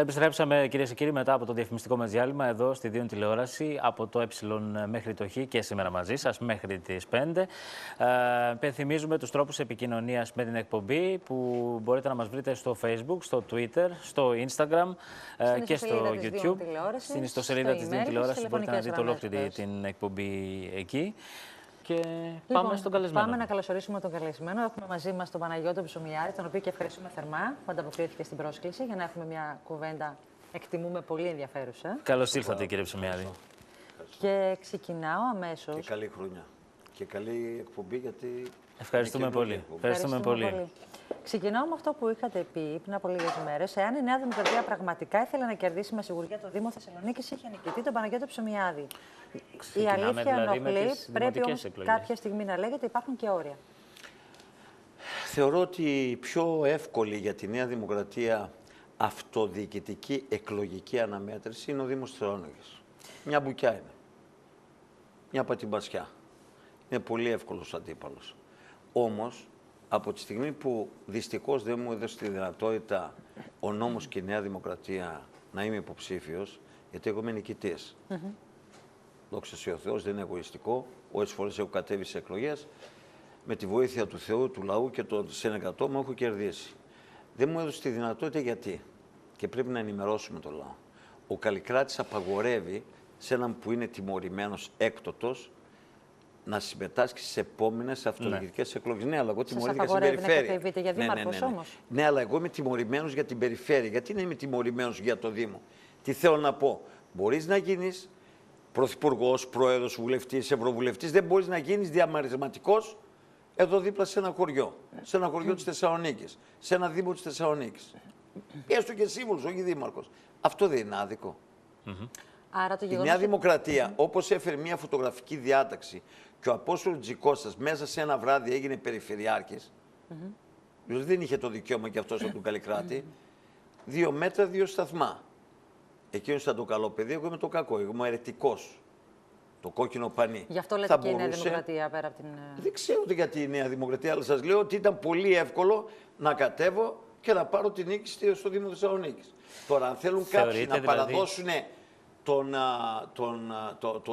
Επιστρέψαμε, κυρίες και κύριοι, μετά από το διαφημιστικό μας διάλειμμα εδώ στη Δίον Τηλεόραση, από το Ε μέχρι το Χ και σήμερα μαζί σας μέχρι τις 5. Υπενθυμίζουμε τους τρόπους επικοινωνίας με την εκπομπή που μπορείτε να μας βρείτε στο Facebook, στο Twitter, στο Instagram και στο YouTube. Στην ιστοσελίδα της Δίον Τηλεόρασης μπορείτε να δείτε ολόκληρη την εκπομπή εκεί. Και πάμε στον καλεσμένο. Πάμε να καλωσορίσουμε τον καλεσμένο. Έχουμε μαζί μας τον Παναγιώτο Ψωμιάρη, τον οποίο και ευχαριστούμε θερμά που ανταποκρίθηκε στην πρόσκληση για να έχουμε μια κουβέντα, εκτιμούμε, πολύ ενδιαφέρουσα. Καλώς ήρθατε, κύριε Ψωμιάρη. Και ξεκινάω αμέσως. Και καλή χρονιά. Και καλή εκπομπή, γιατί. Ευχαριστούμε πολύ. Ευχαριστούμε πολύ. Ξεκινάω με αυτό που είχατε πει πριν από λίγες μέρες. Εάν η Νέα Δημοκρατία πραγματικά ήθελε να κερδίσει με σιγουριά το Δήμο Θεσσαλονίκης, είχε νικητή τον Παναγιώτο Ψωμιάδη. Η αλήθεια ενοχλεί. Πρέπει όμως κάποια στιγμή να λέγεται υπάρχουν και όρια. Θεωρώ ότι η πιο εύκολη για τη Νέα Δημοκρατία αυτοδιοικητική εκλογική αναμέτρηση είναι ο Δήμος Θεσσαλονίκης. Μια μπουκιά είναι. Μια πατιμπασιά. Είναι πολύ εύκολος αντίπαλος. Όμως, από τη στιγμή που δυστυχώς δεν μου έδωσε τη δυνατότητα ο νόμος και η Νέα Δημοκρατία να είμαι υποψήφιος, γιατί εγώ είμαι νικητής. Δόξα ο Θεός, δεν είναι εγωιστικό. Όσες φορές έχω κατέβει σε εκλογές, με τη βοήθεια του Θεού, του λαού και των συνεργατών μου έχω κερδίσει. Δεν μου έδωσε τη δυνατότητα γιατί. Και πρέπει να ενημερώσουμε τον λαό. Ο Καλλικράτης απαγορεύει σε έναν που είναι τιμωρημένος έκτοτος να συμμετάσχει στις επόμενες αυτοδιοικητικές εκλογές. Ναι, αλλά εγώ τιμωρήθηκα στην περιφέρεια. Για δήμαρχος όμως. Ναι, αλλά εγώ είμαι τιμωρημένος για την περιφέρεια. Γιατί να είμαι τιμωρημένος για το Δήμο? Τι θέλω να πω? Μπορείς να γίνεις πρωθυπουργός, πρόεδρος, βουλευτής, ευρωβουλευτής, δεν μπορείς να γίνεις διαμαρισματικός εδώ δίπλα σε ένα χωριό. Σε ένα χωριό της Θεσσαλονίκης. Σε ένα Δήμο της Θεσσαλονίκης. Έστω και σύμβουλος, όχι δήμαρχος. Αυτό δεν είναι άδικο? Άρα το η Νέα Δημοκρατία, όπως έφερε μια φωτογραφική διάταξη και ο Απόστολος Τζικώστας μέσα σε ένα βράδυ έγινε περιφερειάρχης, δηλαδή δεν είχε το δικαίωμα και αυτός από τον Καλλικράτη, 2 μέτρα, 2 σταθμά. Εκείνος ήταν το καλό παιδί, εγώ είμαι το κακό, εγώ είμαι αιρετικός. Το κόκκινο πανί. Γι' αυτό λέτε και η Νέα Δημοκρατία πέρα από την. Δεν ξέρω γιατί η Νέα Δημοκρατία, αλλά σας λέω ότι ήταν πολύ εύκολο να κατέβω και να πάρω την νίκη στο Δήμο Θεσσαλονίκης. Τώρα, αν θέλουν κάποιοι να παραδώσουν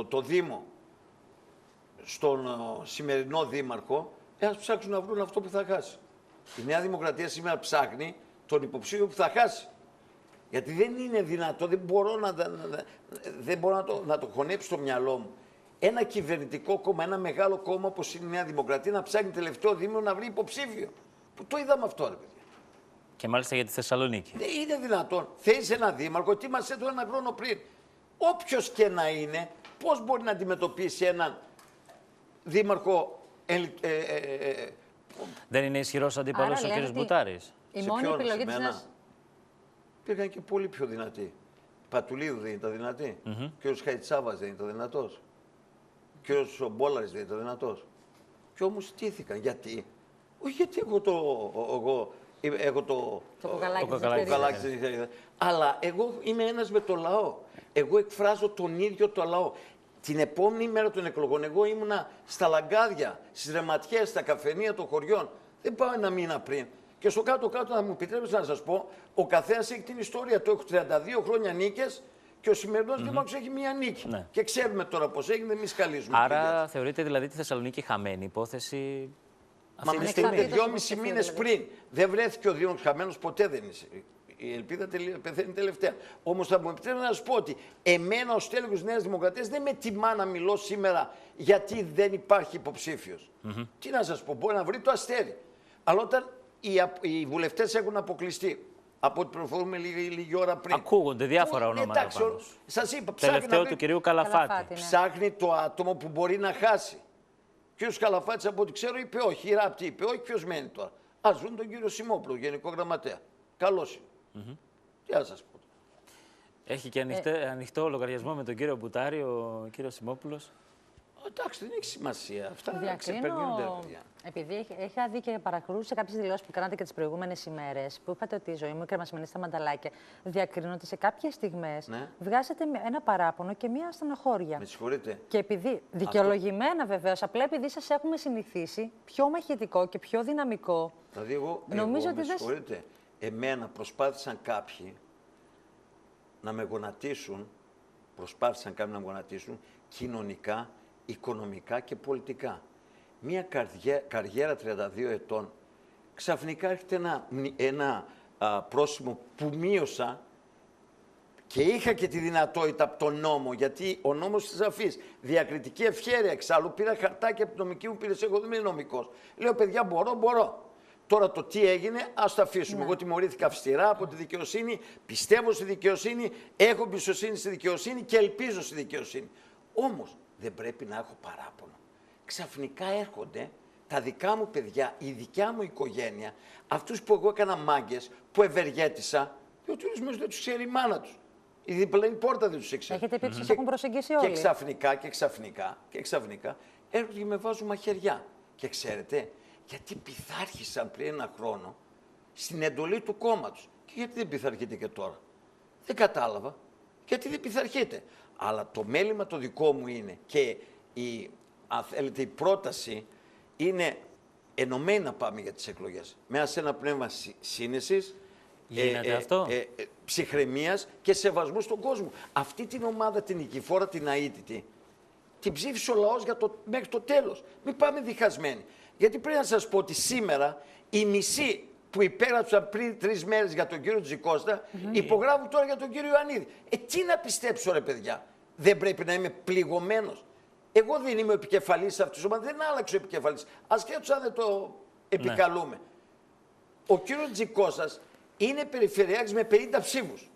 το Δήμο στον σημερινό Δήμαρχο, ας ψάξουν να βρουν αυτό που θα χάσει. Η Νέα Δημοκρατία σήμερα ψάχνει τον υποψήφιο που θα χάσει. Γιατί δεν είναι δυνατό, δεν μπορώ να το χωνέψω στο μυαλό μου. Ένα κυβερνητικό κόμμα, ένα μεγάλο κόμμα όπως είναι η Νέα Δημοκρατία, να ψάχνει τελευταίο Δήμο να βρει υποψήφιο. Που το είδαμε αυτό, ρε παιδιά. Και μάλιστα για τη Θεσσαλονίκη. Δεν είναι δυνατόν. Θέλεις ένα δήμαρχο, τι μας έτω ένα χρόνο πριν. Όποιος και να είναι, πώς μπορεί να αντιμετωπίσει έναν δήμαρχο. Δεν είναι ισχυρός αντίπαλος ο κ. Μπουτάρης? Η μόνη επιλογή της Νέας. Υπήρχαν και πολύ πιο δυνατοί. Πατουλίδου δεν ήταν δυνατή. Ο κ. Χαϊτσάβας δεν ήταν δυνατός. Ο κ. Μπόλαρης δεν ήταν δυνατός. Και όμως τύθηκαν. Γιατί? Όχι γιατί εγώ το κοκαλάκι. Αλλά εγώ είμαι ένας με το λαό. Εγώ εκφράζω τον ίδιο το λαό. Την επόμενη μέρα των εκλογών, εγώ ήμουνα στα λαγκάδια, στις ρεματιές, στα καφενεία των χωριών. Δεν πάω ένα μήνα πριν. Και στο κάτω-κάτω, να μου επιτρέψετε να σας πω, ο καθένας έχει την ιστορία του. Έχω 32 χρόνια νίκες και ο σημερινός δήμαρχος έχει μία νίκη. Ναι. Και ξέρουμε τώρα πώς έγινε, εμείς καλίζουμε. Άρα θεωρείτε δηλαδή τη Θεσσαλονίκη χαμένη υπόθεση? Μα με στείλετε 2,5 μήνες πριν. Δεν βρέθηκε ο Δήμος χαμένος, ποτέ δεν είναι. Η ελπίδα πεθαίνει τελευταία. Όμως θα μου επιτρέψετε να σας πω ότι εμένα ως τέλος της Νέας Δημοκρατίας δεν με τιμά να μιλώ σήμερα γιατί δεν υπάρχει υποψήφιος. Τι να σας πω, μπορεί να βρει το αστέρι. Αλλά όταν οι βουλευτές έχουν αποκλειστεί, από ό,τι προφορούμε λίγη ώρα πριν. Ακούγονται διάφορα ονόματα. Εντάξει, σας είπα, τελευταίο του κυρίου Καλαφάτη. Ψάχνει το άτομο που μπορεί να χάσει. Και ο Καλαφάτης, από ό,τι ξέρω, είπε όχι. Η Ράπτη είπε όχι. Ποιος μένει τώρα? Ας βρουν τον κύριο Σιμόπουλο, Γενικό Γραμματέα. Καλός είναι. Τι να σας πω. Έχει και ανοιχτό λογαριασμό με τον κύριο Μπουτάρη, ο κύριος Σιμόπουλος. Εντάξει, δεν έχει σημασία. Αυτά διακρίνω, επειδή είχα δει και παρακολούθησα κάποιες δηλώσεις που κάνατε και τις προηγούμενες ημέρες, που είπατε ότι η ζωή μου κρεμασμένη στα μανταλάκια. Διακρίνω ότι σε κάποιες στιγμές βγάζετε ένα παράπονο και μία στενοχώρια. Με συγχωρείτε. Και επειδή δικαιολογημένα βεβαίως, απλά επειδή σας έχουμε συνηθίσει πιο μαχητικό και πιο δυναμικό. Δηλαδή, νομίζω ότι με συγχωρείτε, εμένα προσπάθησαν κάποιοι να με γονατίσουν, προσπάθησαν κάποιοι να με γονατίσουν, κοινωνικά, οικονομικά και πολιτικά. Μία καριέρα 32 ετών, ξαφνικά έρχεται ένα πρόσημο που μείωσα και είχα και τη δυνατότητα από τον νόμο, γιατί ο νόμος της σαφής, διακριτική ευχέρεια, εξάλλου πήρα χαρτάκια από την νομική μου υπηρεσία, εγώ δεν είμαι νομικός. Λέω, παιδιά, μπορώ. Τώρα το τι έγινε, ας το αφήσουμε. Εγώ τιμωρήθηκα αυστηρά από τη δικαιοσύνη, πιστεύω στη δικαιοσύνη, έχω εμπιστοσύνη στη δικαιοσύνη και ελπίζω στη δικαιοσύνη. Όμως δεν πρέπει να έχω παράπονο. Ξαφνικά έρχονται τα δικά μου παιδιά, η δικιά μου οικογένεια, αυτούς που εγώ έκανα μάγκες, που ευεργέτησα, και ο τουρισμός δεν τους ξέρει η μάνα τους. Η διπλανή πόρτα δεν τους ήξερε. Έχετε πει ότι σας έχουν προσεγγίσει όλοι. Και ξαφνικά έρχονται και με βάζουν μαχαιριά. Και ξέρετε, γιατί πειθάρχησαν πριν ένα χρόνο στην εντολή του κόμματος. Και γιατί δεν πειθαρχείτε και τώρα. Δεν κατάλαβα. Γιατί δεν πειθαρχείτε. Αλλά το μέλημα το δικό μου είναι και αν θέλετε, η πρόταση είναι ενωμένη να πάμε για τις εκλογές. Μέσα σε ένα πνεύμα σύνεσης, ψυχραιμίας και σεβασμού στον κόσμο. Αυτή την ομάδα, την νικηφόρα, την αίτητη, την ψήφισε ο λαός μέχρι το τέλος. Μην πάμε διχασμένοι. Γιατί πρέπει να σας πω ότι σήμερα οι μισοί που υπέγραψαν πριν 3 μέρες για τον κύριο Τζικώστα, υπογράφουν τώρα για τον κύριο Ιωαννίδη. Τι να πιστέψω, ρε παιδιά. Δεν πρέπει να είμαι πληγωμένος. Εγώ δεν είμαι ο επικεφαλής αυτής της ομάδας, δεν άλλαξε ο επικεφαλής. Ασχέτως αν δεν το επικαλούμε. Ο κύριος Τζικώστας είναι περιφερειάρχης με 50 ψήφους.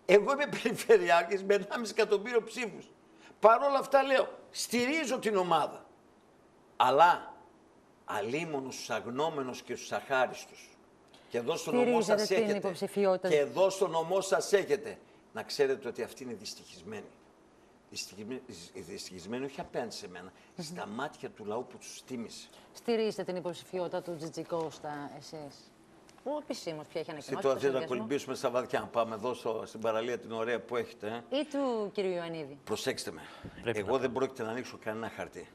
Εγώ είμαι περιφερειάρχης με 1,5 εκατομμύριο ψήφους. Παρ' όλα αυτά λέω, στηρίζω την ομάδα. Αλλά αλίμονο στους αγνώμενους και στους αχάριστους. Και εδώ στο νομό σας έχετε. Και εδώ στο νομό σας έχετε. Να ξέρετε ότι αυτή είναι δυστυχισμένη. Δυστυχισμένη όχι απέναντι σε μένα. Στα μάτια του λαού που τους τίμησε. Στηρίζετε την υποψηφιότητα του Τζιτζικώστα εσείς? Πού επισήμως πια έχει ανακοινώσει? Τώρα θέλετε να κολυμπήσουμε στα βαθιά, να πάμε εδώ στην παραλία την ωραία που έχετε. Ή του κ. Ιωαννίδη? Προσέξτε με. Εγώ δεν πρόκειται να ανοίξω κανένα χαρτί.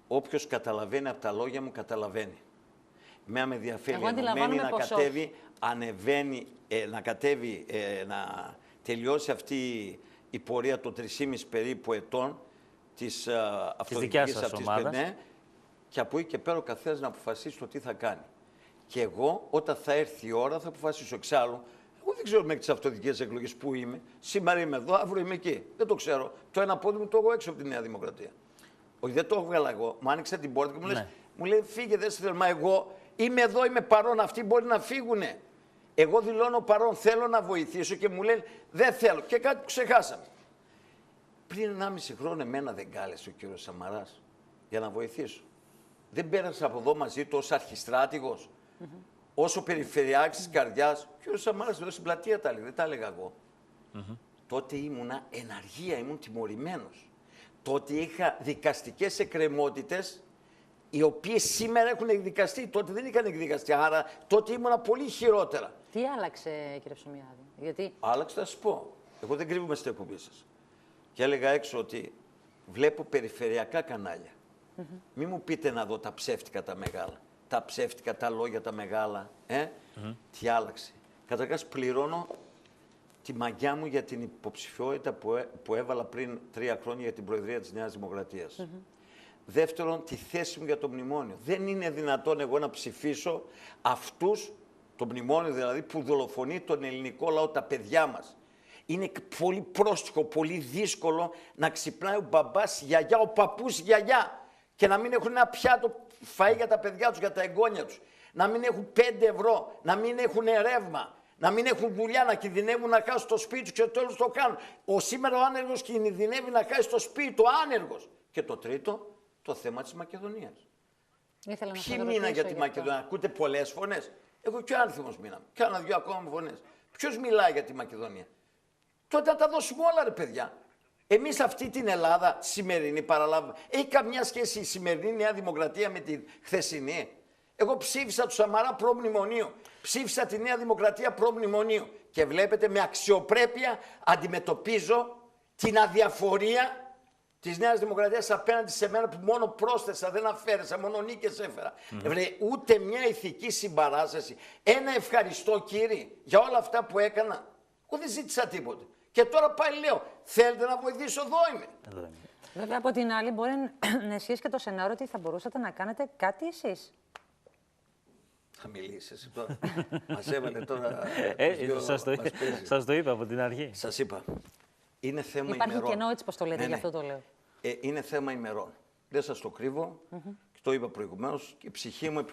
Όποιος καταλαβαίνει από τα λόγια μου, καταλαβαίνει. Με ενδιαφέρει να κατέβει, να τελειώσει αυτή η πορεία των 3,5 περίπου ετών της αυτοδιοίκησης αυτής της ομάδας. Και από εκεί και πέρα ο καθένας να αποφασίσει το τι θα κάνει. Και εγώ, όταν θα έρθει η ώρα, θα αποφασίσω. Εξάλλου, εγώ δεν ξέρω μέχρι τις αυτοδιοικητικές εκλογές που είμαι. Σήμερα είμαι εδώ, αύριο είμαι εκεί. Δεν το ξέρω. Το ένα πόδι μου το έχω έξω από τη Νέα Δημοκρατία. Όχι, δεν το έχω βγάλα εγώ. Μου άνοιξε την πόρτα και μου λέει φύγε, δεν σε θέλω. Μα εγώ είμαι εδώ, είμαι παρόν. Αυτοί μπορεί να φύγουνε. Εγώ δηλώνω παρόν, θέλω να βοηθήσω και μου λένε δεν θέλω. Και κάτι που ξεχάσαμε. Πριν 1,5 χρόνο εμένα δεν κάλεσε ο κύριος Σαμαράς για να βοηθήσω. Δεν πέρασα από εδώ μαζί του ως αρχιστράτηγος, όσο περιφερειάρχης της καρδιάς. Ο κύριος Σαμαράς εδώ στην πλατεία τα έλεγε, δεν τα έλεγα εγώ. Τότε ήμουνα εναργία, ήμουν τιμωρημένος. Τότε είχα δικαστικές εκκρεμότητες, οι οποίες σήμερα έχουν εκδικαστεί. Τότε δεν είχαν εκδικαστεί, άρα τότε ήμουνα πολύ χειρότερα. Τι άλλαξε, κύριε Ψωμιάδη? Γιατί... Άλλαξε, θα σας πω. Εγώ δεν κρύβομαι στην εκπομπή σας. Και έλεγα έξω ότι βλέπω περιφερειακά κανάλια. Μη μου πείτε να δω τα ψεύτικα τα μεγάλα. Τα ψεύτικα, τα λόγια τα μεγάλα. Τι άλλαξε? Καταρχάς πληρώνω τη μαγιά μου για την υποψηφιότητα που έβαλα πριν 3 χρόνια για την Προεδρία της Νέας Δημοκρατίας. Δεύτερον, τη θέση μου για το μνημόνιο. Δεν είναι δυνατόν εγώ να ψηφίσω αυτούς, το μνημόνιο δηλαδή, που δολοφονεί τον ελληνικό λαό, τα παιδιά μας. Είναι πολύ πρόστιχο, πολύ δύσκολο να ξυπνάει ο μπαμπάς, η γιαγιά, ο παππούς, η γιαγιά και να μην έχουν ένα πιάτο φαΐ για τα παιδιά τους, για τα εγγόνια τους. Να μην έχουν 5 ευρώ, να μην έχουν ρεύμα, να μην έχουν δουλειά, να κινδυνεύουν να χάσουν το σπίτι τους και το τέλος το κάνουν. Σήμερα ο άνεργος κινδυνεύει να χάσει το σπίτι του, άνεργος. Και το τρίτο, το θέμα της Μακεδονίας. Ποιοι μείναν για τη Μακεδονία? Ακούτε πολλές φωνές. Εγώ και ο Άνθιμος μείναμε. Κάνα 2 ακόμα φωνές. Ποιος μιλάει για τη Μακεδονία? Τότε να τα δώσουμε όλα, ρε παιδιά. Εμείς αυτή την Ελλάδα σημερινή παραλάβουμε. Έχει καμιά σχέση η σημερινή Νέα Δημοκρατία με τη χθεσινή? Εγώ ψήφισα του Σαμαρά προ-μνημονίου. Ψήφισα τη Νέα Δημοκρατία προ-μνημονίου. Και βλέπετε, με αξιοπρέπεια αντιμετωπίζω την αδιαφορία της Νέας Δημοκρατίας απέναντι σε μένα που μόνο πρόσθεσα, δεν αφαίρεσα, μόνο νίκες έφερα. Ούτε μια ηθική συμπαράσταση. Ένα ευχαριστώ, κύριε, για όλα αυτά που έκανα. Εγώ δεν ζήτησα τίποτα. Και τώρα πάλι λέω, θέλετε να βοηθήσω, εδώ είμαι. Βέβαια, από την άλλη, μπορεί να ισχύσει και το σενάριο ότι θα μπορούσατε να κάνετε κάτι εσείς. Θα μιλήσεις εσύ τώρα. Μας έβαλε τώρα. Σας το είπα από την αρχή. Σας είπα. Είναι θέμα Υπάρχει ημερών. κενό, έτσι πως το λέτε, Ναι, γι' αυτό το λέω. Είναι θέμα ημερών. Δεν σας το κρύβω. Και το είπα προηγουμένως. Η ψυχή μου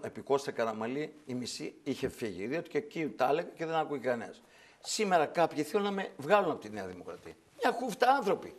επί Κώστα Καραμαλή, η μισή είχε φύγει. Διότι και εκεί τα έλεγα και δεν άκουγε κανένας. Σήμερα κάποιοι θέλουν να με βγάλουν από τη Νέα Δημοκρατία. Μια χούφτα άνθρωποι.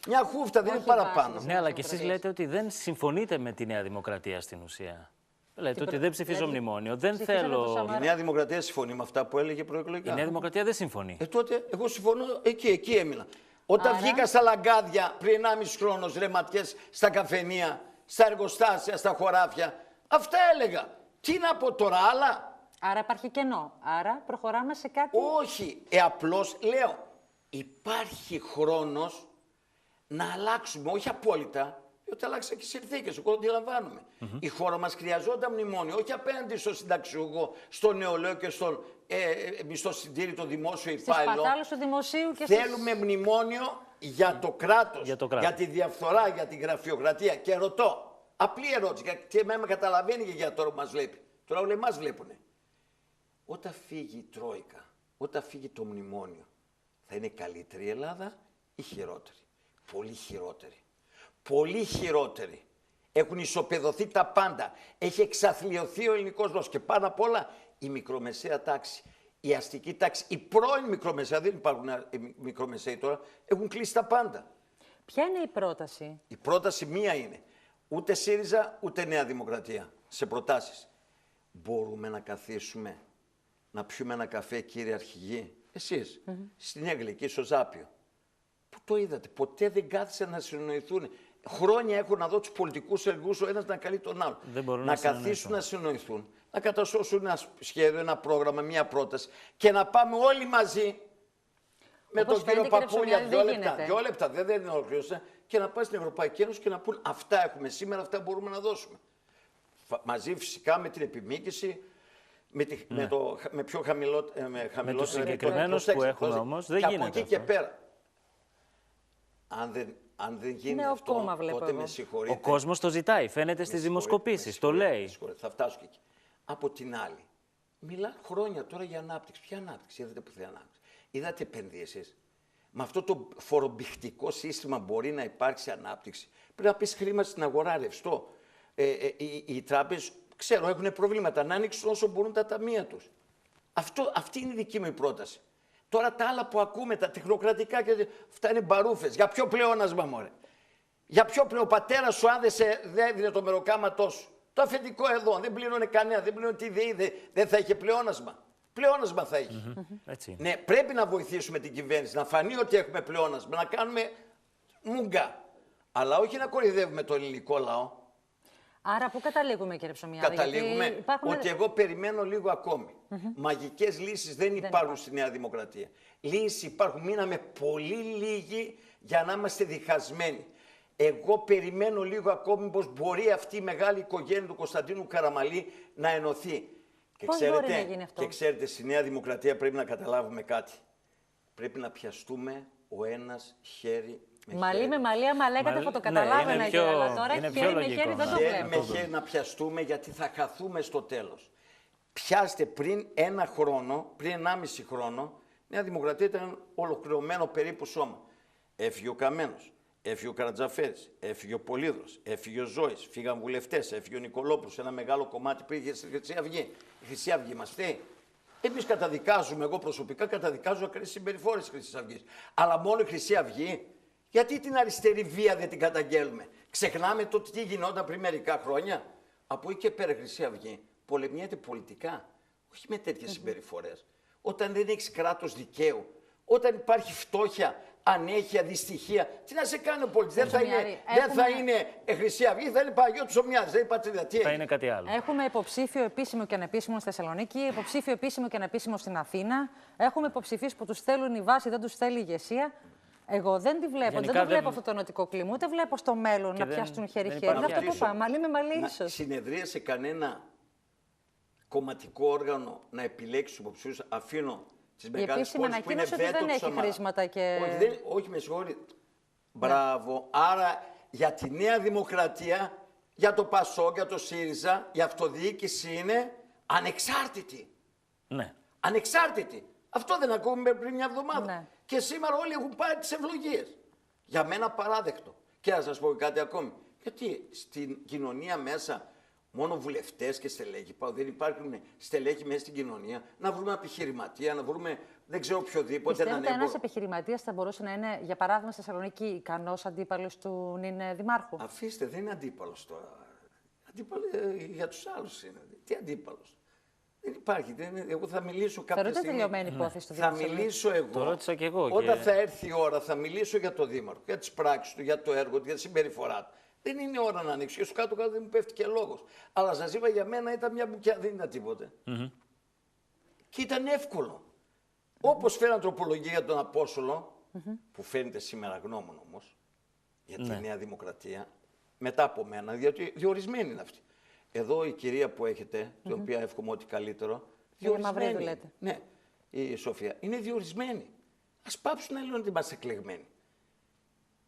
Μια χούφτα, δεν είναι παραπάνω. Ναι, αλλά και εσείς λέτε ότι δεν συμφωνείτε με τη Νέα Δημοκρατία στην ουσία. Λέτε ότι δεν ψηφίζω μνημόνιο. Δεν θέλω. Η Νέα Δημοκρατία συμφωνεί με αυτά που έλεγε προεκλογικά. Η Νέα Δημοκρατία δεν συμφωνεί. Τότε εγώ συμφωνώ, εκεί έμεινα. Όταν βγήκα στα λαγκάδια πριν 1,5 χρόνο ρεματιές στα καφενεία, στα εργοστάσια, στα χωράφια, αυτά έλεγα. Τι να πω τώρα, άλλα. Άρα υπάρχει κενό. Άρα προχωράμε σε κάτι. Όχι, απλώς λέω, υπάρχει χρόνος να αλλάξουμε, όχι απόλυτα, διότι αλλάξαν και οι συνθήκες, εγώ το αντιλαμβάνομαι. Η χώρα μας χρειαζόταν μνημόνιο, όχι απέναντι στο συνταξιούχο, στο νεολαίο και στον μισθοσυντήρητο δημόσιο υπάλληλο. Στις πατάλους του δημοσίου και Θέλουμε μνημόνιο για το κράτος, για τη διαφθορά, για την γραφειοκρατία. Και ρωτώ, απλή ερώτηση, γιατί εμένα καταλαβαίνει και για τώρα που μας βλέπει. Τώρα όλοι εμάς βλέπουνε. Όταν φύγει η Τρόικα, όταν φύγει το μνημόνιο, θα είναι καλύτερη η Ελλάδα ή χειρότερη? Πολύ χειρότερη. Πολύ χειρότερη. Έχουν ισοπεδωθεί τα πάντα. Έχει εξαθλιωθεί ο ελληνικός λαός και πάνω απ' όλα η μικρομεσαία τάξη, η αστική τάξη, η πρώην μικρομεσαία, δεν υπάρχουν μικρομεσαίοι τώρα, έχουν κλείσει τα πάντα. Ποια είναι η πρόταση? Η πρόταση μία είναι. Ούτε ΣΥΡΙΖΑ, ούτε Νέα Δημοκρατία. Σε προτάσεις. Μπορούμε να καθίσουμε, να πιούμε ένα καφέ, κύριε Αρχηγοί, εσείς, στην Αγγλική, στο Ζάπιο. Πού το είδατε? Ποτέ δεν κάθισαν να συνοηθούν. Χρόνια έχω να δω τους πολιτικούς εργούς ο ένας να καλεί τον άλλο. Να καθίσουν να συνοηθούν, να κατασώσουν ένα σχέδιο, ένα πρόγραμμα, μια πρόταση και να πάμε όλοι μαζί με τον κύριο Παπούλια 2 λεπτά, δεν ολοκλήρωσα, και να πάει στην Ευρωπαϊκή Ένωση και να πούν αυτά έχουμε σήμερα, αυτά μπορούμε να δώσουμε. Μαζί φυσικά με την επιμήκυση, με πιο χαμηλότερο. Με τους συγκεκριμένους που έχουμε όμως δεν γίνεται. Από εκεί και πέρα. Αν δεν γίνει αυτό, τότε με συγχωρείτε. Ο κόσμος το ζητάει, φαίνεται στις δημοσκοπήσεις, το λέει. Θα φτάσω και εκεί. Από την άλλη, μιλά χρόνια τώρα για ανάπτυξη. Ποια ανάπτυξη? Είδατε που θέλει ανάπτυξη? Είδατε επενδύσεις? Με αυτό το φορομπηχτικό σύστημα μπορεί να υπάρξει ανάπτυξη? Πρέπει να πεις χρήμα στην αγορά, ρευστό. Οι τράπεζες, ξέρω, έχουν προβλήματα. Να ανοίξουν όσο μπορούν τα ταμεία τους. Αυτή είναι η δική μου πρόταση. Τώρα τα άλλα που ακούμε, τα τεχνοκρατικά, και αυτά είναι μπαρούφες. Για ποιο πλεόνασμα, μωρέ? Για ποιο πλεόνασμα? Ο πατέρας σου, αν δεν έδινε το μεροκάματό σου, το αφεντικό εδώ, δεν πλήρωνε κανένα, δεν πλήρωνε τι δεν θα είχε πλεόνασμα. Πλεόνασμα θα έχει. Έτσι. Ναι, πρέπει να βοηθήσουμε την κυβέρνηση, να φανεί ότι έχουμε πλεόνασμα, να κάνουμε μούγκα. Αλλά όχι να κορυδεύουμε το ελληνικό λαό. Άρα πού καταλήγουμε, κύριε Ψωμιάδη? Καταλήγουμε ότι εγώ περιμένω λίγο ακόμη. Μαγικές λύσεις δεν υπάρχουν στη Νέα Δημοκρατία. Λύσεις υπάρχουν, μείναμε πολύ λίγοι για να είμαστε διχασμένοι. Εγώ περιμένω λίγο ακόμη πως μπορεί αυτή η μεγάλη οικογένεια του Κωνσταντίνου Καραμαλή να ενωθεί. Πώς μπορεί να γίνει αυτό? Και ξέρετε, στη Νέα Δημοκρατία πρέπει να καταλάβουμε κάτι. Πρέπει να πιαστούμε ο ένας χέρι με μαλλί με μαλλί, άμα λέγατε θα το καταλάβαινα, κύριε, αλλά τώρα χέρι με χέρι δεν το βλέπω. Χέρι με χέρι να πιαστούμε, γιατί θα χαθούμε στο τέλος. Πιάστε πριν 1 χρόνο, πριν 1,5 χρόνο, η Νέα Δημοκρατία ήταν ολοκληρωμένο περίπου σώμα. Έφυγε ο Καμένος, έφυγε ο Καρατζαφέρης, έφυγε ο Πολύδωρος, έφυγε ο Ζώης, φύγαν βουλευτές, έφυγε ο Νικολόπουλος, ένα μεγάλο κομμάτι πήγε στη Χρυσή Αυγή. Η Χρυσή Αυγή μας φταίει. Εμείς καταδικάζουμε, εγώ προσωπικά καταδικάζω ακραίες συμπεριφορές της Χρυσής Αυγής. Αλλά μόνο η Χρυσή Αυγή. Γιατί την αριστερή βία δεν την καταγγέλουμε? Ξεχνάμε το τι γινόταν πριν μερικά χρόνια? Από εκεί και πέρα η Χρυσή Αυγή πολεμιέται πολιτικά, όχι με τέτοιες συμπεριφορές. Όταν δεν έχεις κράτος δικαίου, όταν υπάρχει φτώχεια, ανέχεια, δυστυχία, τι να σε κάνει ο πολίτης? Δεν θα είναι Χρυσή Αυγή, θα είναι Παναγιώτης Ψωμιάδης, δεν είναι πατρίδα. Θα είναι κάτι άλλο. Έχουμε υποψήφιο επίσημο και ανεπίσημο στη Θεσσαλονίκη, υποψήφιο επίσημο και ανεπίσημο στην Αθήνα. Έχουμε υποψηφίους που τους θέλουν η βάση, δεν τους θέλει η ηγεσία. Εγώ δεν τη βλέπω, δεν το βλέπω αυτό το νοτικό κλίμα, ούτε βλέπω στο μέλλον να πιάσουν χέρι-χέρι. Είναι αυτό που είπα, μαλλί με μαλλί ίσως. Συνεδρίασε κανένα κομματικό όργανο να επιλέξει υποψηφίους? Αφήνω Στις μεγάλες πόλεις που είναι βέτο δεν του έχει Σαμαρά. χρήματα και... Όχι, με συγχωρείτε. Μπράβο. Άρα για τη Νέα Δημοκρατία, για το ΠΑΣΟΚ, για το ΣΥΡΙΖΑ, η αυτοδιοίκηση είναι ανεξάρτητη. Ναι. Ανεξάρτητη. Αυτό δεν ακούμε πριν μια εβδομάδα. Ναι. Και σήμερα όλοι έχουν πάρει τις ευλογίες. Για μένα παράδεκτο. Και να σας πω κάτι ακόμη. Γιατί στην κοινωνία μέσα μόνο βουλευτές και στελέχη, δεν υπάρχουν στελέχη μέσα στην κοινωνία, να βρούμε επιχειρηματία, να βρούμε δεν ξέρω οποιοδήποτε. Πιστεύετε ένας επιχειρηματίας θα μπορούσε να είναι, για παράδειγμα, στη Θεσσαλονίκη ικανός αντίπαλος του Νιν Δημάρχου? Αφήστε, δεν είναι αντίπαλος τώρα. Αντίπαλο για τους άλλους είναι. Τι αντίπαλος? Δεν υπάρχει. Εγώ θα μιλήσω κάποια στιγμή. Θεωρείτε τελειωμένη υπόθεση του Θα μιλήσω εγώ. Το ρώτησα και εγώ. Όταν θα έρθει η ώρα, θα μιλήσω για το Δήμαρχο, για τις πράξεις του, για το έργο του, για τη συμπεριφορά του. Δεν είναι ώρα να ανοίξει. Και στο κάτω-κάτω δεν μου πέφτει και λόγος. Αλλά σας είπα, για μένα ήταν μια μπουκιά, δεν ήταν τίποτε. Και ήταν εύκολο. Όπως φέραν τροπολογία για τον Απόστολο, που φαίνεται σήμερα γνώμων όμως, για τη Νέα Δημοκρατία, μετά από μένα, διότι διορισμένη είναι αυτή. Εδώ η κυρία που έχετε, την οποία εύχομαι ότι καλύτερο, διορισμένη. Λέτε. Ναι, η Σοφία, είναι διορισμένη. Ας πάψουν να λένε ότι είμαστε εκλεγμένοι.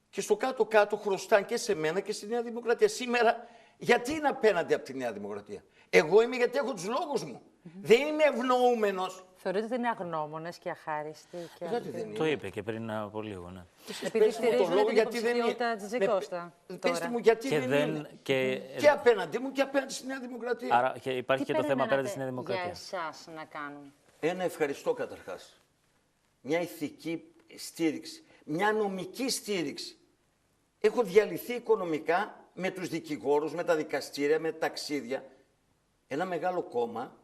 Και στο κάτω-κάτω χρωστάνε και σε μένα και στη Νέα Δημοκρατία. Σήμερα, γιατί είναι απέναντι από τη Νέα Δημοκρατία? Εγώ είμαι γιατί έχω τους λόγους μου. Δεν είμαι ευνοούμενος. Θεωρείτε ότι είναι αγνώμονες και αχάριστοι? Και το είπε και πριν από λίγο, ναι. Επειδή στηρίζουν την υποψηφιότητα της Τζικώστα. Πεςτε μου γιατί και δεν είναι. Και απέναντί μου και απέναντι στη Νέα Δημοκρατία. Άρα και υπάρχει και το θέμα απέναντι στη Νέα Δημοκρατία. Για εσάς να κάνουν? Ένα ευχαριστώ καταρχάς. Μια ηθική στήριξη. Μια νομική στήριξη. Έχω διαλυθεί οικονομικά με τους δικηγόρους, με τα δικαστήρια, με τα ταξίδια. Ένα μεγάλο κόμμα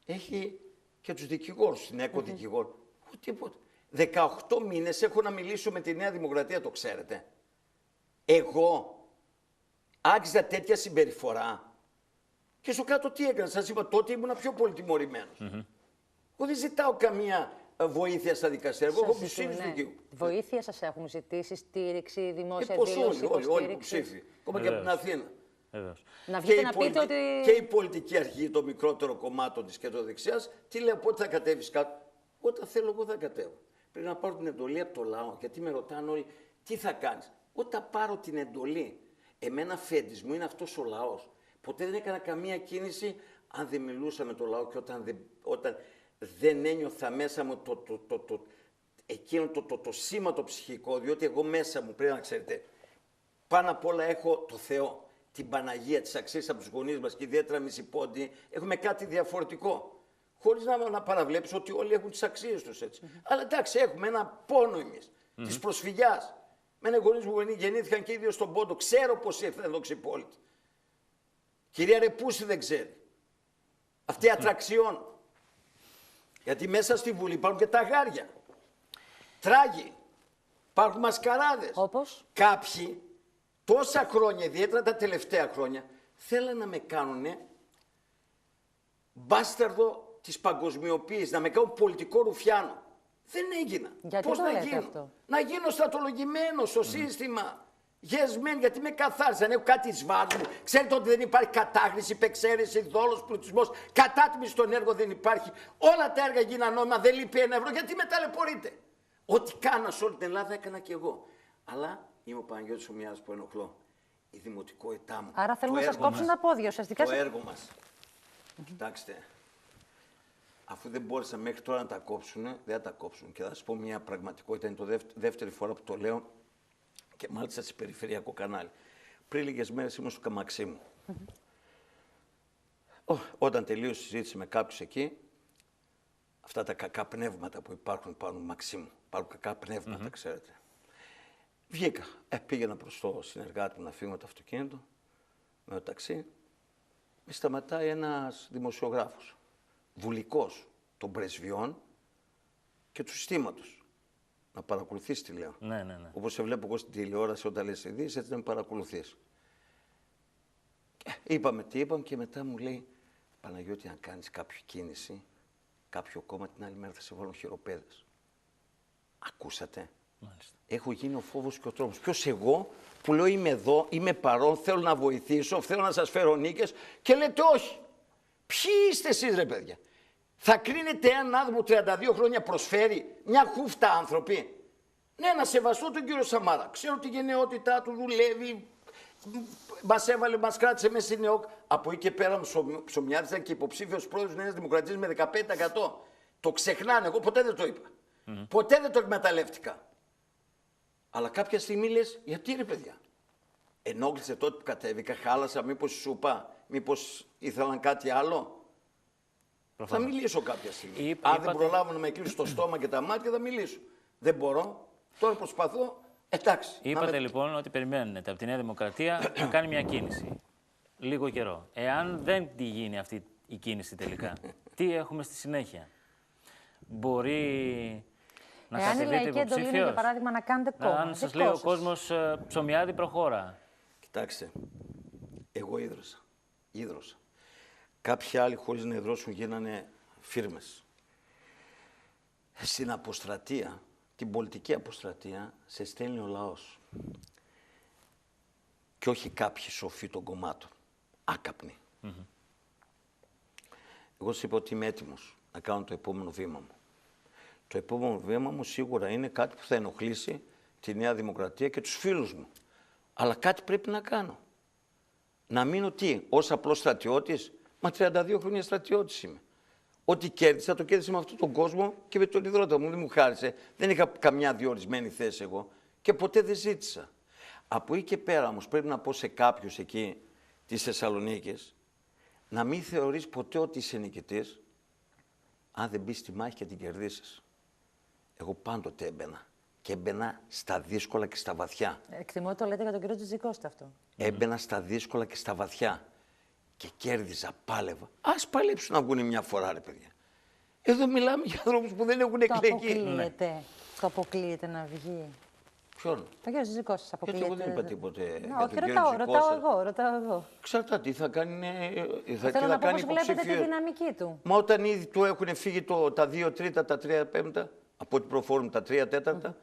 έχει και τους δικηγόρους, την ΕΚΟ δικηγόρο. Τίποτα. 18 μήνες έχω να μιλήσω με τη Νέα Δημοκρατία, το ξέρετε. Εγώ άξιζα τέτοια συμπεριφορά. Και στο κάτω τι έκανα? Σας είπα, τότε ήμουν πιο πολύ τιμωρημένος. Εγώ δεν ζητάω καμία βοήθεια στα δικαστήρια. Εγώ έχω ψήφιση του δικαίου. Βοήθεια σας έχουν ζητήσει, στήριξη, δημόσια Πώς δήλωση, όλοι που ψήφι. Ακόμα και από την Αθήνα. Να βγείτε να πείτε ότι... Και η πολιτική αρχή, το μικρότερο κομμάτι της κεντροδεξιάς, τι λέει, πότε θα κατέβεις κάτω? Όταν θέλω εγώ θα κατέβω. Πρέπει να πάρω την εντολή από το λαό, γιατί με ρωτάνε όλοι τι θα κάνεις. Όταν πάρω την εντολή, εμένα φέντης μου είναι αυτός ο λαός. Ποτέ δεν έκανα καμία κίνηση αν δεν μιλούσα με το λαό και όταν δεν ένιωθα μέσα μου εκείνο το σήμα το ψυχικό, διότι εγώ μέσα μου, πρέπει να ξέρετε, πάνω απ' όλα έχω το Θεό. Την Παναγία, τις αξίες από τους γονείς μας και ιδιαίτερα εμείς οι πόντιοι, έχουμε κάτι διαφορετικό. Χωρίς να παραβλέψω ότι όλοι έχουν τις αξίες τους έτσι. Αλλά εντάξει, έχουμε ένα πόνο εμείς, της προσφυγιάς. Με ένα γονείς μου γεννήθηκαν και οι δύο στον Πόντο. Ξέρω πώς ήρθαν εδώ ξυπόλυτοι. Κυρία Ρεπούση δεν ξέρει. Αυτή η ατραξιόν. Γιατί μέσα στη Βουλή υπάρχουν και τα γάρια. Τράγοι. Υπάρχουν μασκαράδες. Όπως? Κάποιοι τόσα χρόνια, ιδιαίτερα τα τελευταία χρόνια, θέλαν να με κάνουνε μπάσταρδο της παγκοσμιοποίησης, να με κάνουν πολιτικό ρουφιάνο. Δεν έγινα. Γιατί πώς το να λέτε γίνω? αυτό? Να γίνω στρατολογημένος στο σύστημα. Γεσμέν, γιατί με καθάρισαν, έχω κάτι εις βάρος μου. Ξέρετε ότι δεν υπάρχει κατάχρηση, υπεξαίρεση, δόλος, πλουτισμός, κατάτμιση των έργων δεν υπάρχει. Όλα τα έργα γίνανε νόμιμα, δεν λείπει ένα ευρώ. Γιατί με ταλαιπωρείτε? Ό,τι κάνα σε όλη την Ελλάδα έκανα κι εγώ. Αλλά είμαι ο Παναγιώτης Ομιάδης που ενοχλώ. Η δημοτικότητά μου. Άρα θέλουν να σας κόψουν τα πόδια ουσιαστικά. Το έργο μας. Κοιτάξτε, αφού δεν μπόρεσαν μέχρι τώρα να τα κόψουν, δεν θα τα κόψουν. Και θα σας πω μια πραγματικότητα, είναι το δεύτερη φορά που το λέω και μάλιστα σε περιφερειακό κανάλι. Πριν λίγες μέρες ήμουν στο Καμαξίμου. Όταν τελείωσε η συζήτηση με κάποιους εκεί, αυτά τα κακά πνεύματα που υπάρχουν πάνω Μαξίμου, υπάρχουν κακά πνεύματα, ξέρετε. Βγήκα, πήγαινα προς το συνεργάτη μου να φύγω το αυτοκίνητο, με το ταξί. Με σταματάει ένας δημοσιογράφος, βουλικός των πρεσβειών και του συστήματος. Να παρακολουθείς τι λέω. Ναι. Όπως σε βλέπω εγώ στην τηλεόραση όταν λες ειδήσεις, έτσι να με παρακολουθείς. Είπαμε τι είπαμε και μετά μου λέει, Παναγιώτη, αν κάνεις κάποια κίνηση, κάποιο κόμμα, την άλλη μέρα θα σε βάλουν χειροπέδες. Ακούσατε? Μάλιστα. Έχω γίνει ο φόβος και ο τρόμος. Ποιος εγώ που λέω είμαι εδώ, είμαι παρόν, θέλω να βοηθήσω, θέλω να σας φέρω νίκες και λέτε όχι. Ποιοι είστε εσείς ρε παιδιά? Θα κρίνεται έναν άνθρωπο 32 χρόνια προσφέρει μια χούφτα άνθρωποι. Ναι, να σεβαστώ τον κύριο Σαμάρα. Ξέρω τη γενναιότητά του, δουλεύει, μας έβαλε, μας κράτησε μέσα στην ΕΟΚ. Από εκεί και πέρα μου ψωμιάριζαν και υποψήφιος πρόεδρος Νέας Δημοκρατίας με 15%. Το ξεχνάνε, εγώ ποτέ δεν το είπα. Ποτέ δεν το εκμεταλλεύτηκα. Αλλά κάποια στιγμή λες, γιατί ρε παιδιά. Ενόχλησε τότε που κατέβηκα, χάλασα, μήπως σου είπα, μήπως ήθελαν κάτι άλλο. Προφανώς. Θα μιλήσω κάποια στιγμή. Αν δεν προλάβω να με κλείσω το στόμα και τα μάτια, θα μιλήσω. Δεν μπορώ. Τώρα προσπαθώ. Εντάξει. Είπατε λοιπόν ότι περιμένετε από τη Νέα Δημοκρατία να κάνει μια κίνηση. Λίγο καιρό. Εάν δεν τη γίνει αυτή η κίνηση τελικά, τι έχουμε στη συνέχεια. Μπορεί να κατεβείτε υποψήφιος. Εάν η λαϊκή εντολή είναι, για παράδειγμα, να κάνετε κόμμα. Αν σας λέει ο κόσμος Ψωμιάδη προχώρα. Κοιτάξτε, εγώ ίδρωσα. Κάποιοι άλλοι χωρίς να ιδρώσουν γίνανε φίρμες. Στην αποστρατεία, την πολιτική αποστρατεία, σε στέλνει ο λαός. Και όχι κάποιοι σοφοί των κομμάτων. Άκαπνοι. Εγώ σας είπα ότι είμαι έτοιμος να κάνω το επόμενο βήμα μου. Το επόμενο βήμα μου σίγουρα είναι κάτι που θα ενοχλήσει τη Νέα Δημοκρατία και τους φίλους μου. Αλλά κάτι πρέπει να κάνω. Να μείνω τι, ως απλός στρατιώτης, μα 32 χρόνια στρατιώτης είμαι. Ό,τι κέρδισα, το κέρδισα με αυτόν τον κόσμο και με τον ιδρώτα μου. Δεν μου χάρισε. Δεν είχα καμιά διορισμένη θέση εγώ και ποτέ δεν ζήτησα. Από εκεί και πέρα όμως πρέπει να πω σε κάποιους εκεί της Θεσσαλονίκης να μην θεωρείς ποτέ ότι είσαι νικητής αν δεν μπεις στη μάχη και την κερδίσεις. Εγώ πάντοτε έμπαινα. Και έμπαινα στα δύσκολα και στα βαθιά. Εκτιμώ ότι το λέτε για τον κύριο Τζιτζικώστα αυτό. Έμπαινα στα δύσκολα και στα βαθιά. Και κέρδιζα, πάλευα. Ας παλέψουν να βγουν μια φορά, ρε παιδιά. Εδώ μιλάμε για ανθρώπους που δεν έχουν εκλεγεί. Το αποκλείεται να βγει. Ποιον? Το κύριο Τζιτζικώστα αποκλείεται. Γιατί εγώ δεν είπα τίποτε. Όχι, ρωτάω εγώ. Ξέρετε τι θα κάνει. Θέλω να πω πώς βλέπετε τη δυναμική του. Μα όταν ήδη του έχουν φύγει τα 2 τρίτα, τα 3 πέμπτα, από ό,τι προφόρουν τα 3 τέταρτα.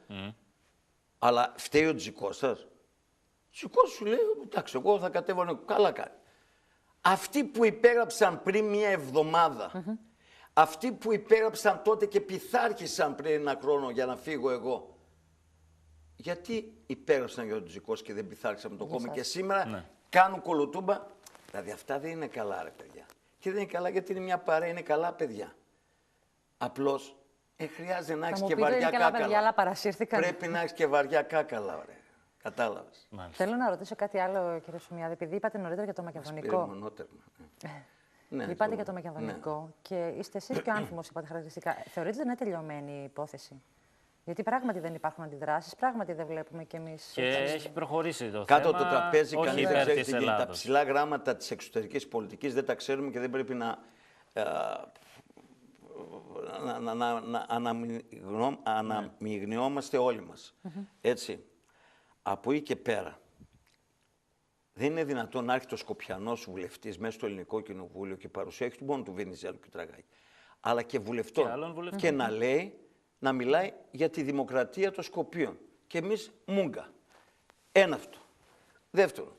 Αλλά φταίει ο Τζικώστας. Ο Τζικώστας σου λέει, εντάξει, εγώ θα κατέβω, καλά κάνει. Αυτοί που υπέγραψαν πριν μια εβδομάδα, αυτοί που υπέγραψαν τότε και πειθάρχησαν πριν ένα χρόνο για να φύγω εγώ, γιατί υπέγραψαν για τον Τζικώστας και δεν πειθάρχησαν με το κόμμα και σήμερα κάνουν κολοτούμπα. Δηλαδή αυτά δεν είναι καλά, ρε παιδιά. Και δεν είναι καλά γιατί είναι μια παρέα, είναι καλά παιδιά. Απλώς χρειάζεται να έχεις και βαριά κάκαλα. Παιδιά, αλλά παρασύρθηκαν. Πρέπει να έχεις και βαριά κάκαλα, ωραία. Κατάλαβες. Θέλω να ρωτήσω κάτι άλλο, κύριε Ψωμιάδη, επειδή είπατε νωρίτερα για το μακεδονικό. Είπατε για το μακεδονικό και είστε εσείς και ο Άνθιμος, είπατε χαρακτηριστικά. Θεωρείτε ότι είναι τελειωμένη η υπόθεση? Γιατί πράγματι δεν υπάρχουν αντιδράσεις, πράγματι δεν βλέπουμε κι εμείς. Και έχει προχωρήσει το κάτω θέμα. Κάτω το τραπέζι, κανείς δεν ξέρει τι γίνεται. Τα ψηλά γράμματα της εξωτερικής πολιτικής δεν τα ξέρουμε και δεν πρέπει να αναμειγνιόμαστε όλοι μας. Έτσι. Από εκεί και πέρα, δεν είναι δυνατόν να έρχεται ο Σκοπιανός βουλευτής μέσα στο Ελληνικό Κοινοβούλιο και παρουσιάζει του μόνο του Βενιζέλου και Τραγάκη, αλλά και βουλευτών. Και να λέει, να μιλάει για τη δημοκρατία των Σκοπίων. Και εμείς μούγκα. Ένα αυτό. Δεύτερον,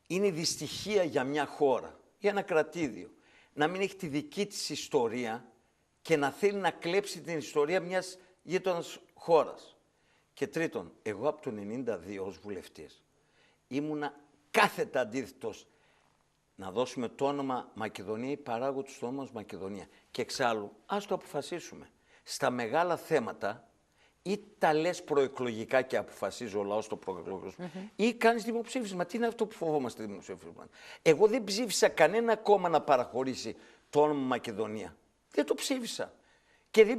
είναι δυστυχία για μια χώρα, για ένα κρατήδιο, να μην έχει τη δική της ιστορία και να θέλει να κλέψει την ιστορία μιας γείτονας χώρας. Και τρίτον, εγώ από το 1992 ως βουλευτής ήμουνα κάθετα αντίθετος να δώσουμε το όνομα Μακεδονία ή παράγω του το όνομα Μακεδονία. Και εξάλλου, ας το αποφασίσουμε. Στα μεγάλα θέματα ή τα λες προεκλογικά και αποφασίζει ο λαός το προεκλογικό ή κάνεις δημοψήφισμα. Τι είναι αυτό που φοβόμαστε δημοψήφισμα? Εγώ δεν ψήφισα κανένα κόμμα να παραχωρήσει το όνομα Μακεδονία. Δεν το ψήφισα. Και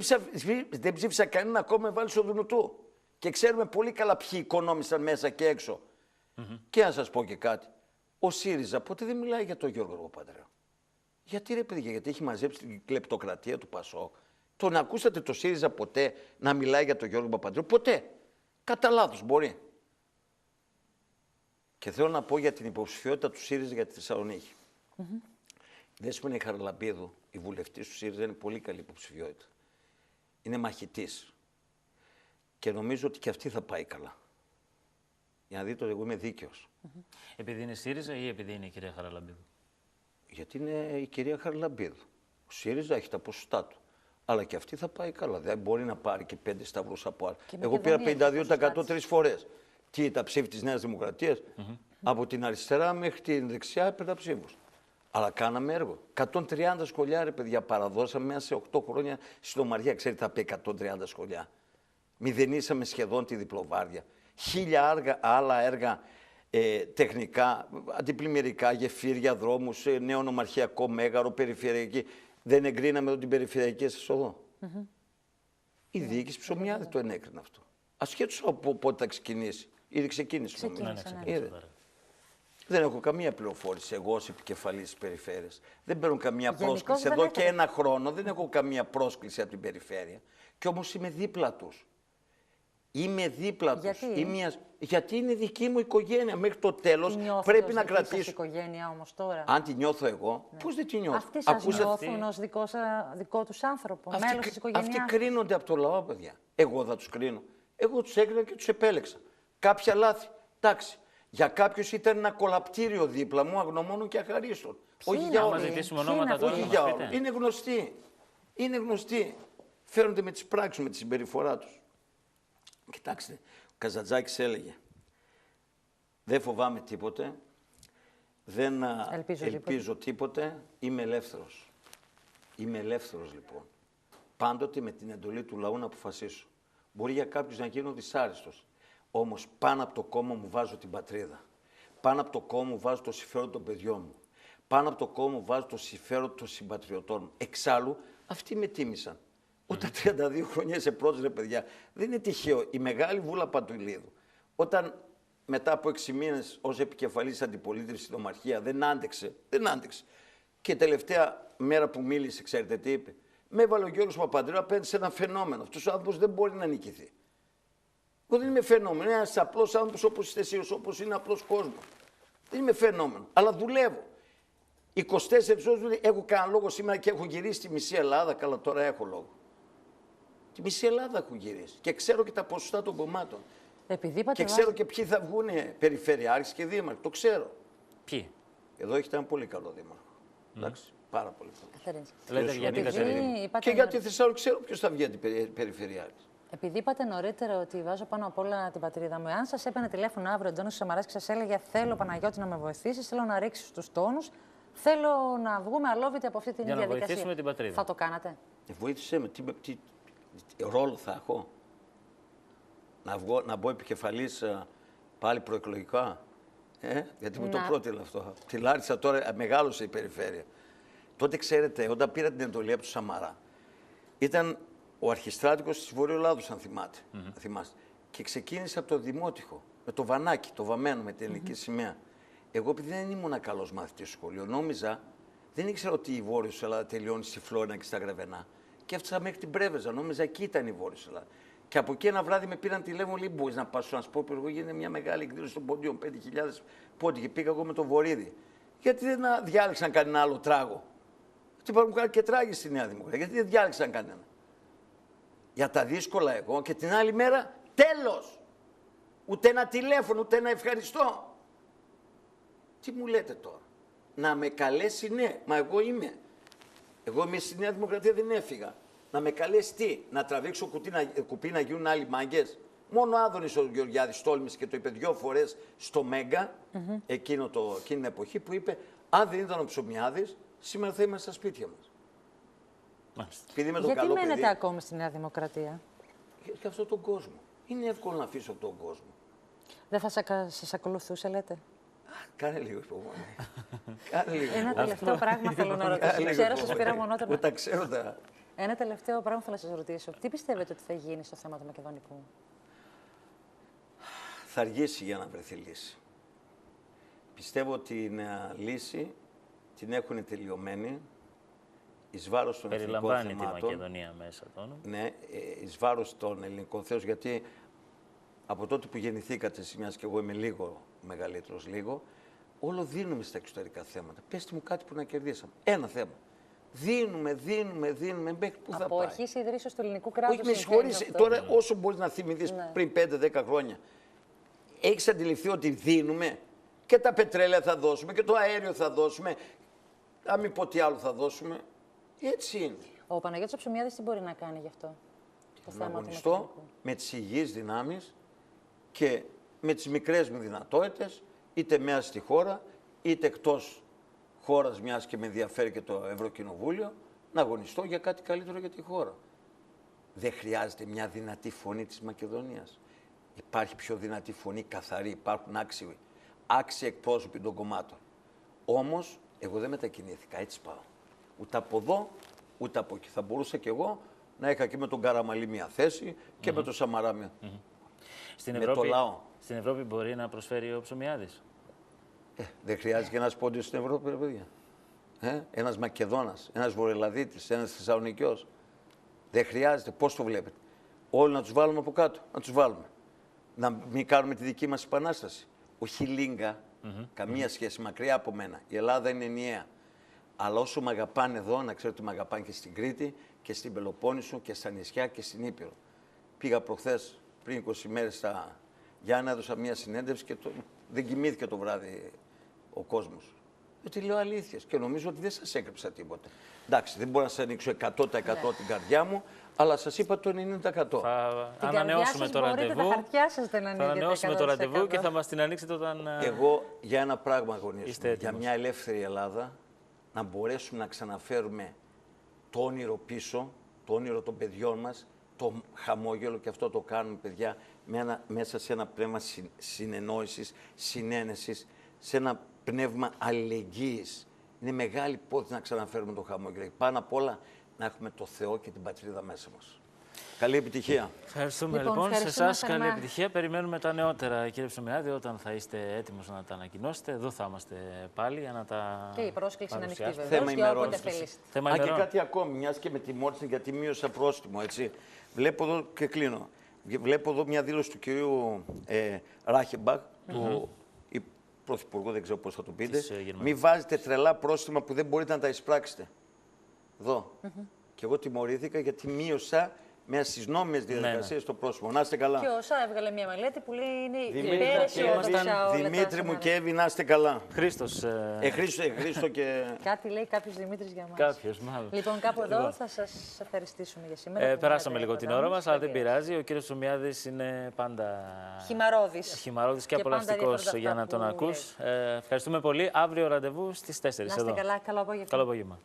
δεν ψήφισα κανένα κόμμα βάλει στο Δουνουτού. Και ξέρουμε πολύ καλά ποιοι οικονόμησαν μέσα και έξω. Και να σας πω και κάτι. Ο ΣΥΡΙΖΑ ποτέ δεν μιλάει για τον Γιώργο Παπανδρέου. Γιατί ρε παιδιά, γιατί έχει μαζέψει την κλεπτοκρατία του ΠΑΣΟΚ. Τον ακούσατε το ΣΥΡΙΖΑ ποτέ να μιλάει για τον Γιώργο Παπανδρέου? Ποτέ. Κατά λάθος μπορεί. Και θέλω να πω για την υποψηφιότητα του ΣΥΡΙΖΑ για τη Θεσσαλονίκη. Δέσποινα Χαραλαμπίδου, η βουλευτής του ΣΥΡΙΖΑ, είναι πολύ καλή υποψηφιότητα. Είναι μαχητής. Και νομίζω ότι και αυτή θα πάει καλά. Για να δείτε ότι εγώ είμαι δίκαιος. Επειδή είναι ΣΥΡΙΖΑ ή επειδή είναι η κυρία Χαραλαμπίδου? Γιατί είναι η κυρία Χαραλαμπίδου. Ο ΣΥΡΙΖΑ έχει τα ποσοστά του. Αλλά και αυτή θα πάει καλά. Δεν μπορεί να πάρει και 5 σταυρούς από άλλα. Εγώ πήρα 52% 3 φορές. Τι, τα ψήφι της Νέας Δημοκρατίας. Από την αριστερά μέχρι την δεξιά έπαιρνα ψήφους. Αλλά κάναμε έργο. 130 σχολιά, ρε παιδιά, παραδώσαμε μέσα σε 8 χρόνια στην Ομαρχία. Ξέρετε, θα πει 130 σχολιά. Μηδενίσαμε σχεδόν τη διπλοβάρδια. 1000 άλλα έργα τεχνικά, αντιπλημμυρικά, γεφύρια, δρόμους, νέο νομαρχιακό μέγαρο, περιφερειακή. Δεν εγκρίναμε εδώ την περιφερειακή εσόδο. Η διοίκηση Ψωμιάδη το ενέκρινε αυτό. Ασχέτως από πότε θα ξεκινήσει. Ήδη ξεκίνησε. Δεν έχω καμία πληροφόρηση εγώ ως επικεφαλής της περιφέρειας. Δεν παίρνω καμία πρόσκληση. Εδώ και ένα χρόνο δεν έχω καμία πρόσκληση από την περιφέρεια. Και όμως είμαι δίπλα τους. Είμαι δίπλα τους. Γιατί είναι δική μου οικογένεια. Μέχρι το τέλος πρέπει να κρατήσω. Την οικογένεια όμως τώρα. Αν τη νιώθω εγώ, πώς δεν τη νιώθω. Αυτοί σας νιώθουν ως δικό τους άνθρωπο, μέλος της οικογένειας. Αυτοί κρίνονται από το λαό, παιδιά. Εγώ θα τους κρίνω. Εγώ τους έκρινα και τους επέλεξα. Κάποια λάθη. Εντάξει. Για κάποιους ήταν ένα κολαπτήριο δίπλα μου, αγνωμόνων και αχαρίστων. Όχι για όλους. Όχι για όλους. Είναι γνωστοί. Είναι γνωστοί. Φέρονται με τις πράξεις, με τη συμπεριφορά τους. Κοιτάξτε, ο Καζαντζάκης έλεγε δεν φοβάμαι τίποτε, δεν ελπίζω τίποτε, είμαι ελεύθερος. Είμαι ελεύθερος λοιπόν. Πάντοτε με την εντολή του λαού να αποφασίσω. Μπορεί για κάποιους να γίνω δυσάρεστος. Όμως πάνω από το κόμμα μου βάζω την πατρίδα. Πάνω από το κόμμα μου βάζω το συμφέρον των παιδιών μου. Πάνω από το κόμμα μου βάζω το συμφέρον των συμπατριωτών μου. Εξάλλου, αυτοί με τίμησαν. Όταν 32 χρονιά σε πρόσφερε, παιδιά, δεν είναι τυχαίο. Η μεγάλη Βούλα Παντουηλίδου, όταν μετά από 6 μήνες ως επικεφαλής αντιπολίτευσης στην Ομαρχία δεν άντεξε. Και τελευταία μέρα που μίλησε, ξέρετε τι είπε. Με έβαλε ο Γιώργος Παπανδρέου απέναντι σε ένα φαινόμενο. Αυτός ο άνθρωπος δεν μπορεί να νικηθεί. Εγώ δεν είμαι φαινόμενο. Είναι ένας απλός άνθρωπος όπως είστε εσείς, όπως είναι απλός κόσμος. Δεν είμαι φαινόμενο. Αλλά δουλεύω. 24 ώρες έχω κάνει λόγο σήμερα και έχω γυρίσει στη μισή Ελλάδα. Καλά, τώρα έχω λόγο. Τη μισή Ελλάδα έχω γυρίσει. Και ξέρω και τα ποσοστά των κομμάτων. Και ξέρω και ποιοι θα βγουν περιφερειάρχες και δήμαρχοι. Το ξέρω. Ποιοι? Εδώ έχετε ένα πολύ καλό δήμαρχο. Εντάξει. Πάρα πολύ καλό. Λέτε γιατί και για τη Θεσσαλονίκη ξέρω ποιος θα βγει περιφερειάρχης. Επειδή είπατε νωρίτερα ότι βάζω πάνω απ' όλα την πατρίδα μου, αν σας έπαιρνε τηλέφωνο αύριο ο Αντώνης Σαμαράς και σας έλεγε θέλω Παναγιώτη να με βοηθήσεις, θέλω να ρίξεις τους τόνους, θέλω να βγούμε αλόβητοι από αυτή την διαδικασία. Για να βοηθήσουμε την πατρίδα. Θα το κάνατε? Βοήθησέ με. Τι ρόλο θα έχω? Να μπω επικεφαλής πάλι προεκλογικά. Γιατί μου το πρότεινε αυτό. Τη Λάρισα τώρα μεγάλωσε η περιφέρεια. Τότε ξέρετε, όταν πήρα την εντολή από του Σαμαρά, ήταν ο αρχιστράτηγος της Βορείου Ελλάδος, αν θυμάστε. Και ξεκίνησε από το Δημότυχο, με το βανάκι, το βαμμένο, με την ελληνική σημαία. Εγώ, επειδή δεν ήμουν καλός μαθητής στο σχολείο, νόμιζα, δεν ήξερα ότι η Βόρειος Ελλάδα τελειώνει στη Φλόρινα και στα Γρεβενά. Και έφτασα μέχρι την Πρέβεζα, νόμιζα εκεί ήταν η Βόρειος Ελλάδα. Και από εκεί ένα βράδυ με πήραν τηλέφωνο, λέει: μπορείς να πας στο Ανασπόπυργο, γίνεται μια μεγάλη εκδήλωση των ποντίων, 5.000 πόντοι. Και πήγα εγώ με τον Βορίδη. Γιατί δεν διάλεξαν κανένα άλλο τράγο? Τι υπάρχουν και τράγοι στη Νέα Δημοκρατία, γιατί δεν διάλεξαν κανένα? Για τα δύσκολα εγώ και την άλλη μέρα τέλος. Ούτε ένα τηλέφωνο, ούτε ένα ευχαριστώ. Τι μου λέτε τώρα? Να με καλέσει, ναι, μα εγώ είμαι. Εγώ είμαι στη Νέα Δημοκρατία, δεν έφυγα. Να με καλέσει τι? Να τραβήξω κουπί να γίνουν άλλοι μάγκες? Μόνο ο Άδωνης ο Γεωργιάδης τόλμησε και το είπε 2 φορές στο Μέγκα, εκείνη την εποχή που είπε αν δεν ήταν ο Ψωμιάδης, σήμερα θα είμαστε στα σπίτια μας. Γιατί μένετε ακόμη στη Νέα Δημοκρατία? Για αυτόν τον κόσμο. Είναι εύκολο να αφήσω τον κόσμο. Δεν θα σας ακολουθούσε, λέτε? Κάνε λίγο υπομονή. Κάνε λίγο. Ένα τελευταίο πράγμα θέλω να ρωτήσω. Ξέρω, σας πήρα μονότερα. Τα ξέρω τα. Ένα τελευταίο πράγμα θέλω να σας ρωτήσω. Τι πιστεύετε ότι θα γίνει στο θέμα του Μακεδονικού? Θα αργήσει για να βρεθεί λύση. Πιστεύω ότι την λύση την έχουν τελειωμένη εις βάρος των εθνικών θεμάτων. Περιλαμβάνει τη Μακεδονία μέσα τώρα. Ναι, εις βάρος των ελληνικών θέσεων, γιατί από τότε που γεννηθήκατε, μιας και εγώ είμαι λίγο μεγαλύτερος λίγο, όλο δίνουμε στα εξωτερικά θέματα. Πέστε μου κάτι που να κερδίσαμε. Ένα θέμα. Δίνουμε, μέχρι πού θα πάει. Από αρχής ιδρύσεως του ελληνικού κράτους. Όχι, με συγχωρείς, τώρα όσο μπορείς να θυμηθείς πριν 5-10 χρόνια. Έχεις αντιληφθεί ότι δίνουμε και τα πετρέλαια θα δώσουμε και το αέριο θα δώσουμε. Αν μην πω τι άλλο θα δώσουμε. Έτσι είναι. Ο Παναγιώτης ο Ψωμιάδης τι μπορεί να κάνει γι' αυτό? Να αγωνιστώ με τις υγιείς δυνάμεις και με τις μικρές μου δυνατότητες, είτε μέσα στη χώρα, είτε εκτός χώρας, μιας και με ενδιαφέρει και το Ευρωκοινοβούλιο, να αγωνιστώ για κάτι καλύτερο για τη χώρα. Δεν χρειάζεται μια δυνατή φωνή της Μακεδονίας. Υπάρχει πιο δυνατή φωνή, καθαρή, υπάρχουν άξιοι εκπρόσωποι των κομμάτων. Όμως, εγώ δεν μετακινήθηκα, έτσι πάω. Ούτε από εδώ, ούτε από εκεί. Θα μπορούσα κι εγώ να είχα και με τον Καραμαλή μια θέση και με τον Σαμαρά με το λαό. Στην Ευρώπη μπορεί να προσφέρει ο Ψωμιάδης. Δεν χρειάζεται και ένας πόντιος στην Ευρώπη, ρε παιδιά. Ένας Μακεδόνας, ένας Βορειοελλαδίτης, ένας Θεσσαλονικιός. Δεν χρειάζεται. Πώς το βλέπετε? Όλοι να τους βάλουμε από κάτω. Να τους βάλουμε. Να μην κάνουμε τη δική μας επανάσταση. Όχι λίγκα, καμία σχέση, μακριά από μένα. Η Ελλάδα είναι ενιαία. Αλλά όσο με αγαπάνε εδώ, να ξέρω ότι με αγαπάνε και στην Κρήτη και στην Πελοπόννησο και στα νησιά και στην Ήπειρο. Πήγα προχθές, πριν 20 μέρες, στα Γιάννα, έδωσα μία συνέντευξη και δεν κοιμήθηκε το βράδυ ο κόσμος. Γιατί λέω αλήθειες και νομίζω ότι δεν σας έκρυψα τίποτα. Εντάξει, δεν μπορώ να σας ανοίξω 100% την καρδιά μου, αλλά σας είπα το 90%. Θα ανανεώσουμε το ραντεβού. Τα χαρτιά σας δεν ανοίγετε. Θα ανανεώσουμε το ραντεβού και θα μας την ανοίξετε όταν. Εγώ για ένα πράγμα αγωνίζομαι. Για μια ελεύθερη Ελλάδα, να μπορέσουμε να ξαναφέρουμε το όνειρο πίσω, το όνειρο των παιδιών μας, το χαμόγελο, και αυτό το κάνουμε, παιδιά, μέσα σε ένα πνεύμα συνεννόησης, συνένεσης, σε ένα πνεύμα αλληλεγγύης. Είναι μεγάλη υπόθεση να ξαναφέρουμε το χαμόγελο. Πάνω απ' όλα να έχουμε το Θεό και την πατρίδα μέσα μας. Καλή επιτυχία. Ευχαριστούμε λοιπόν σε εσάς. Καλή επιτυχία. Περιμένουμε τα νεότερα, κύριε Ψωμιάδη, όταν θα είστε έτοιμος να τα ανακοινώσετε. Εδώ θα είμαστε πάλι για να τα. Και η πρόσκληση είναι ανοιχτή, βεβαίως. Θέμα ημερών. Και κάτι ακόμη, μιας και με τιμώρησαν γιατί μείωσα πρόστιμο, έτσι. Βλέπω εδώ και κλείνω. Βλέπω εδώ μια δήλωση του κυρίου Ράχεμπαχ, του πρωθυπουργού, δεν ξέρω πώς θα το πείτε. Μην βάζετε τρελά πρόστιμα που δεν μπορείτε να τα εισπράξετε. Εδώ. Και εγώ τιμωρήθηκα γιατί μείωσα μέσα στις νόμιμες διαδικασίες το πρόσωπο. Να είστε καλά. Και ο ΩΣΑ έβγαλε μια μελέτη που λέει είναι υπeraισιόδοξα όλα. Δημήτρη μου και Εύη, να είστε καλά. Χρήστος. Χρήστο και. Κάτι λέει κάποιος Δημήτρης για μας. Κάποιος, μάλλον. Λοιπόν, κάπου εδώ θα σας ευχαριστήσουμε για σήμερα. Περάσαμε λίγο την ώρα μας, αλλά δεν πειράζει. Ο κύριος Ψωμιάδης είναι πάντα χυμαρώδης και απολαυστικός για να τον ακούς. Ευχαριστούμε πολύ. Αύριο ραντεβού στις 4. Να είστε καλά. Καλό απόγευμα. Καλό απόγευμα.